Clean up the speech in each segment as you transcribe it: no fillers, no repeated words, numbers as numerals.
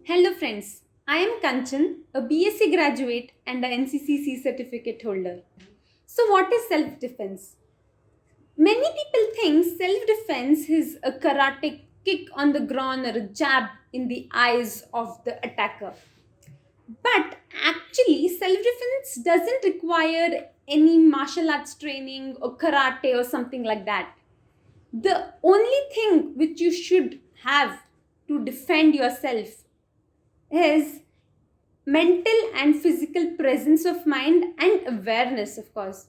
Hello friends, I am Kanchan, a BSc graduate and a NCCC certificate holder. So what is self-defense? Many people think self-defense is a karate kick on the groin or a jab in the eyes of the attacker. But actually, self-defense doesn't require any martial arts training or karate or something like that. The only thing which you should have to defend yourself is mental and physical presence of mind and awareness, of course,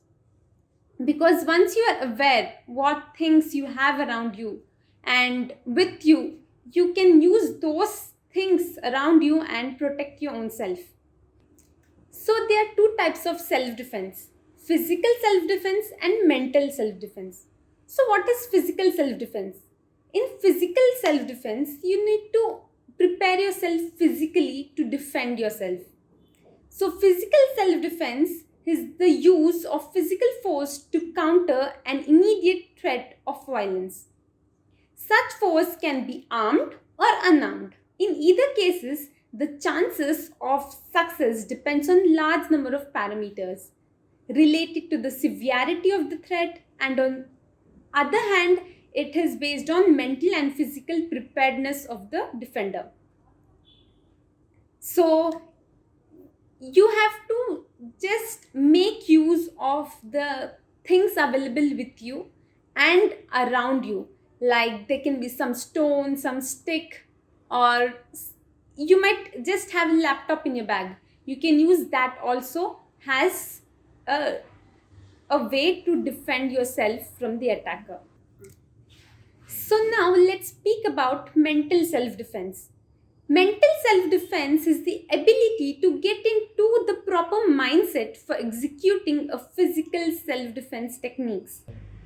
because once you are aware what things you have around you and with you, you can use those things around you and protect your own self. So there are two types of self defense: physical self defense and mental self defense. So what is physical self defense? In physical self defense, you need to prepare yourself physically to defend yourself. So, physical self defense is the use of physical force to counter an immediate threat of violence. Such force can be armed or unarmed. In either cases, the chances of success depends on large number of parameters related to the severity of the threat, and on other hand, it is based on mental and physical preparedness of the defender. So you have to just make use of the things available with you and around you, like there can be some stone, some stick, or you might just have a laptop in your bag. You can use that also as a, a way to defend yourself from the attacker. So now let's speak about mental self-defense. Mental self-defense is the ability to get into the proper mindset for executing a physical self-defense techniques.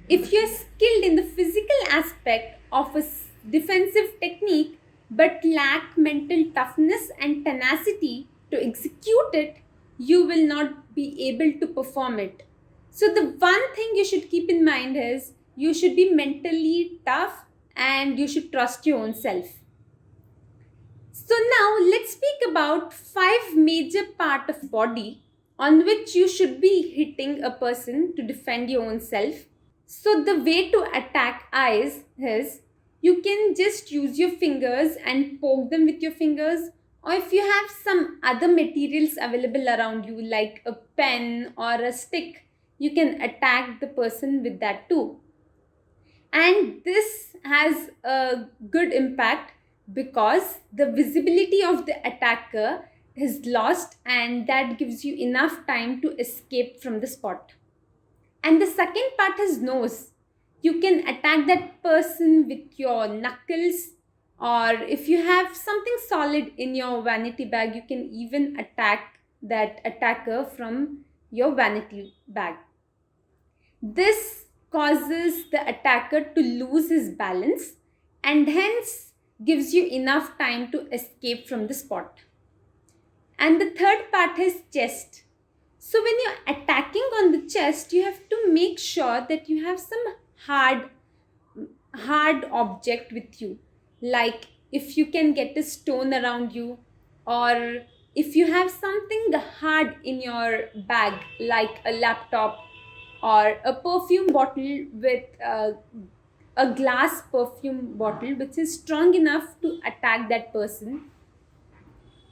If you're skilled in the physical aspect of a defensive technique but lack mental toughness and tenacity to execute it, you will not be able to perform it. So the one thing you should keep in mind is you should be mentally tough and you should trust your own self. So now let's speak about five major part of body on which you should be hitting a person to defend your own self. So the way to attack eyes is you can just use your fingers and poke them with your fingers, or if you have some other materials available around you like a pen or a stick, you can attack the person with that too. And this has a good impact because the visibility of the attacker is lost, and that gives you enough time to escape from the spot. And the second part is nose. You can attack that person with your knuckles, or if you have something solid in your vanity bag, you can even attack that attacker from your vanity bag. This causes the attacker to lose his balance and hence gives you enough time to escape from the spot. And the third part is chest. So when you're attacking on the chest, you have to make sure that you have some hard object with you. Like if you can get a stone around you, or if you have something hard in your bag like a laptop or a perfume bottle with a glass perfume bottle which is strong enough to attack that person,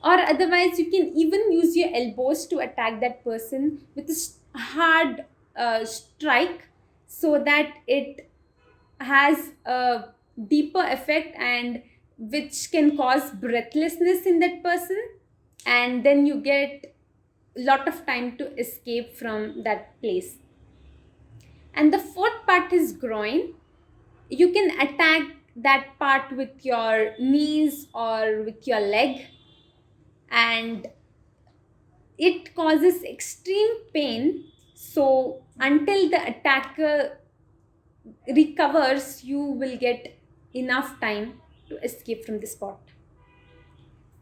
or otherwise you can even use your elbows to attack that person with a hard strike so that it has a deeper effect and which can cause breathlessness in that person, and then you get a lot of time to escape from that place. And the fourth part is groin. You can attack that part with your knees or with your leg, and it causes extreme pain. So until the attacker recovers, you will get enough time to escape from the spot.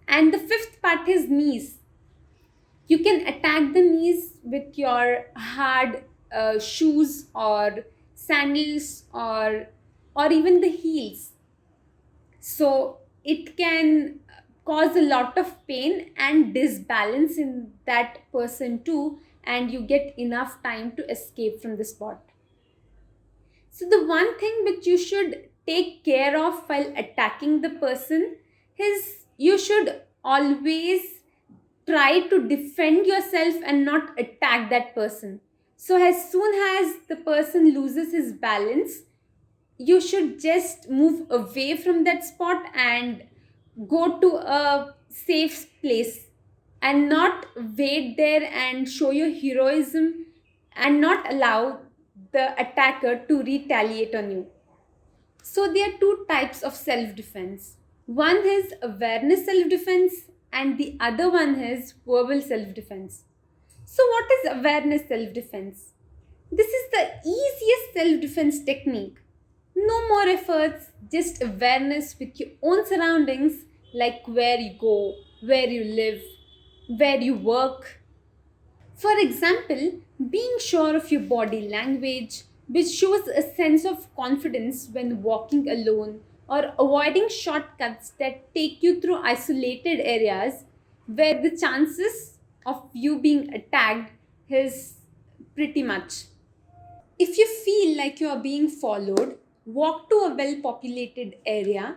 And the fifth part is knees. You can attack the knees with your hard shoes or sandals, or even the heels. So it can cause a lot of pain and disbalance in that person too, and you get enough time to escape from the spot. So, the one thing which you should take care of while attacking the person is you should always try to defend yourself and not attack that person. So, as soon as the person loses his balance, you should just move away from that spot and go to a safe place and not wait there and show your heroism and not allow the attacker to retaliate on you. So, there are two types of self defense. One is awareness self defense, and the other one is verbal self defense. So, what is awareness self defense? This is the easiest self defense technique. No more efforts, just awareness with your own surroundings, like where you go, where you live, where you work. For example, being sure of your body language, which shows a sense of confidence when walking alone, or avoiding shortcuts that take you through isolated areas where the chances of you being attacked is pretty much. If you feel like you are being followed, walk to a well populated area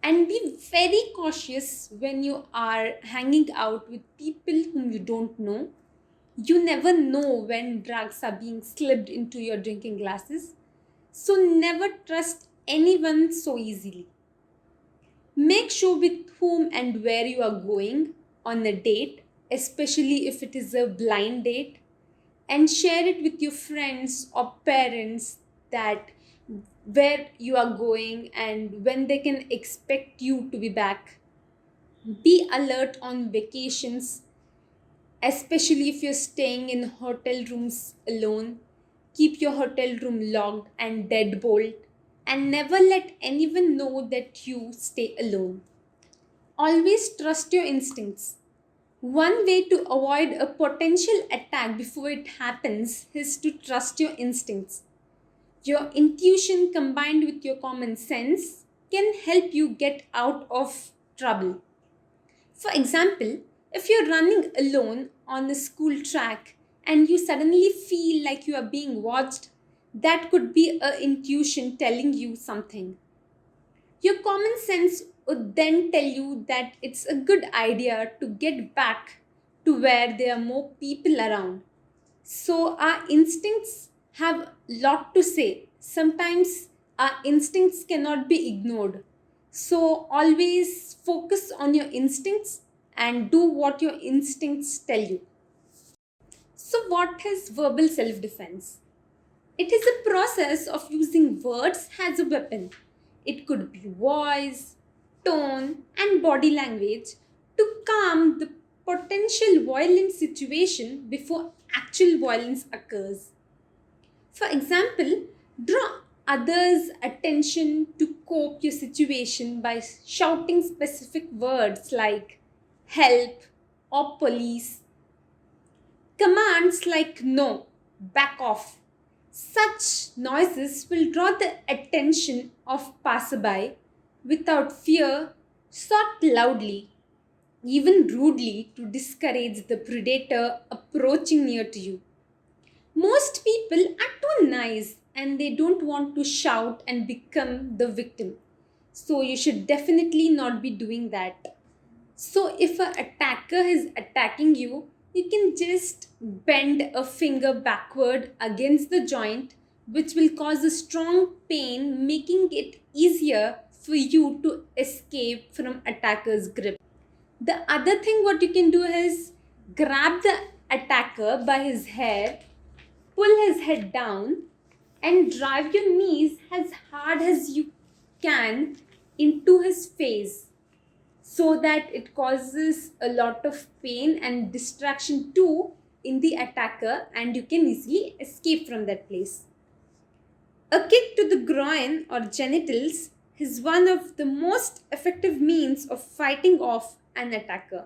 and be very cautious when you are hanging out with people whom you don't know. You never know when drugs are being slipped into your drinking glasses. So never trust anyone so easily. Make sure with whom and where you are going on a date, especially if it is a blind date, and share it with your friends or parents that where you are going and when they can expect you to be back. Be alert on vacations, especially if you're staying in hotel rooms alone. Keep your hotel room locked and deadbolt, and never let anyone know that you stay alone. Always trust your instincts. One way to avoid a potential attack before it happens is to trust your instincts. Your intuition combined with your common sense can help you get out of trouble. For example, if you're running alone on a school track and you suddenly feel like you are being watched, that could be a intuition telling you something. Your common sense would then tell you that it's a good idea to get back to where there are more people around. So our instincts have a lot to say. Sometimes our instincts cannot be ignored. So always focus on your instincts and do what your instincts tell you. So what is verbal self defense? It is a process of using words as a weapon. It could be voice, tone, and body language to calm the potential violent situation before actual violence occurs. For example, draw others' attention to cope your situation by shouting specific words like help or police. Commands like no, back off. Such noises will draw the attention of passerby without fear, shout loudly, even rudely to discourage the predator approaching near to you. Most people are too nice and they don't want to shout and become the victim. So you should definitely not be doing that. So if an attacker is attacking you, you can just bend a finger backward against the joint, which will cause a strong pain, making it easier for you to escape from attacker's grip. The other thing what you can do is grab the attacker by his hair, pull his head down, and drive your knees as hard as you can into his face so that it causes a lot of pain and distraction too in the attacker and you can easily escape from that place. A kick to the groin or genitals is one of the most effective means of fighting off an attacker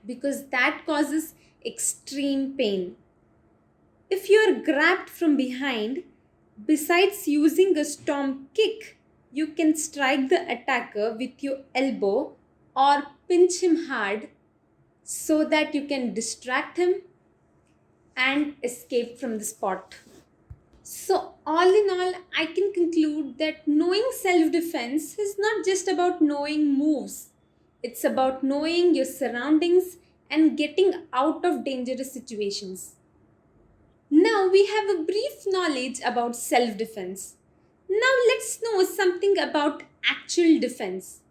because that causes extreme pain. If you are grabbed from behind, besides using a stomp kick, you can strike the attacker with your elbow or pinch him hard so that you can distract him and escape from the spot. So, all in all, I can conclude that knowing self defense is not just about knowing moves, it's about knowing your surroundings and getting out of dangerous situations. Now, we have a brief knowledge about self defense. Now, let's know something about actual defense.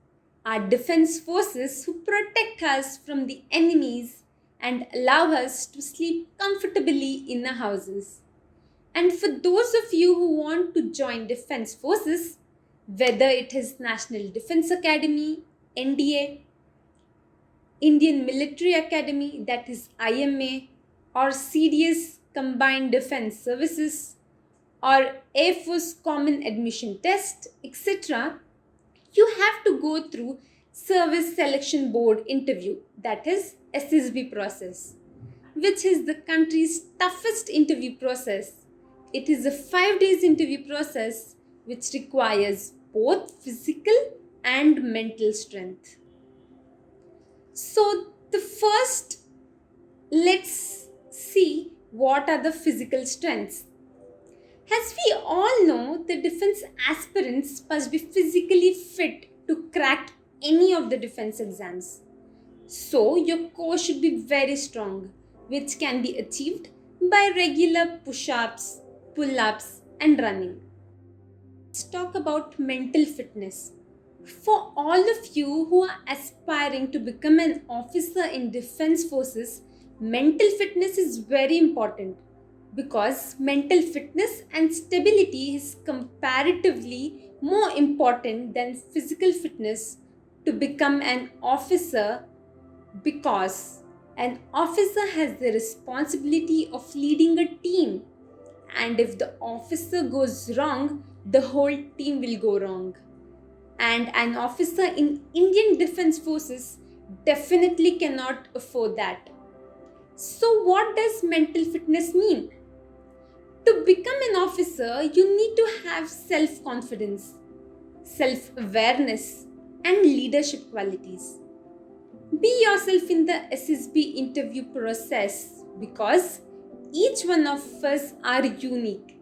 Our defense forces who protect us from the enemies and allow us to sleep comfortably in our houses. And for those of you who want to join defense forces, whether it is National Defense Academy, NDA, Indian Military Academy, that is IMA, or CDS Combined Defense Services, or Air Force Common Admission Test, etc., you have to go through Service Selection Board interview, that is SSB process, which is the country's toughest interview process. It is a 5 days interview process which requires both physical and mental strength. So, the first, let's see what are the physical strengths. As we all know, the defense aspirants must be physically fit to crack any of the defense exams. So, your core should be very strong, which can be achieved by regular push-ups, pull-ups, and running. Let's talk about mental fitness. For all of you who are aspiring to become an officer in defense forces, mental fitness is very important because mental fitness and stability is comparatively more important than physical fitness to become an officer, because an officer has the responsibility of leading a team, and if the officer goes wrong, the whole team will go wrong. And an officer in Indian Defense Forces definitely cannot afford that. So, what does mental fitness mean? To become an officer, you need to have self-confidence, self-awareness, and leadership qualities. Be yourself in the SSB interview process because each one of us are unique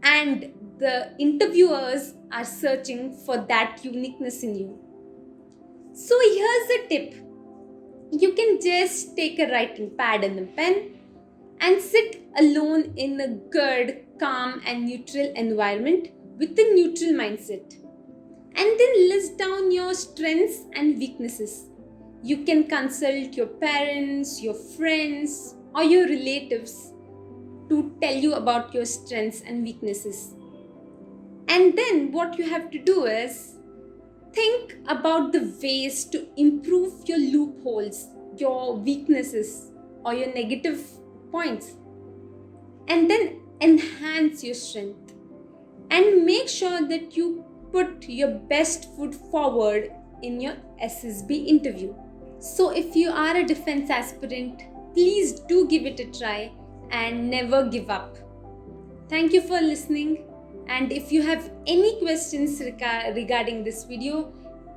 and the interviewers are searching for that uniqueness in you. So here's a tip. You can just take a writing pad and a pen and sit alone in a good, calm and neutral environment with a neutral mindset. And then list down your strengths and weaknesses. You can consult your parents, your friends, or your relatives to tell you about your strengths and weaknesses. And then what you have to do is think about the ways to improve your loopholes, your weaknesses, or your negative points. And then enhance your strength. And make sure that you put your best foot forward in your SSB interview. So if you are a defense aspirant, please do give it a try and never give up. Thank you for listening, and if you have any questions regarding this video,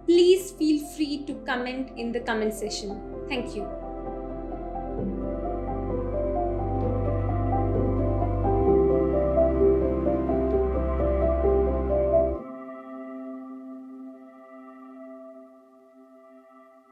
please feel free to comment in the comment section. Thank you.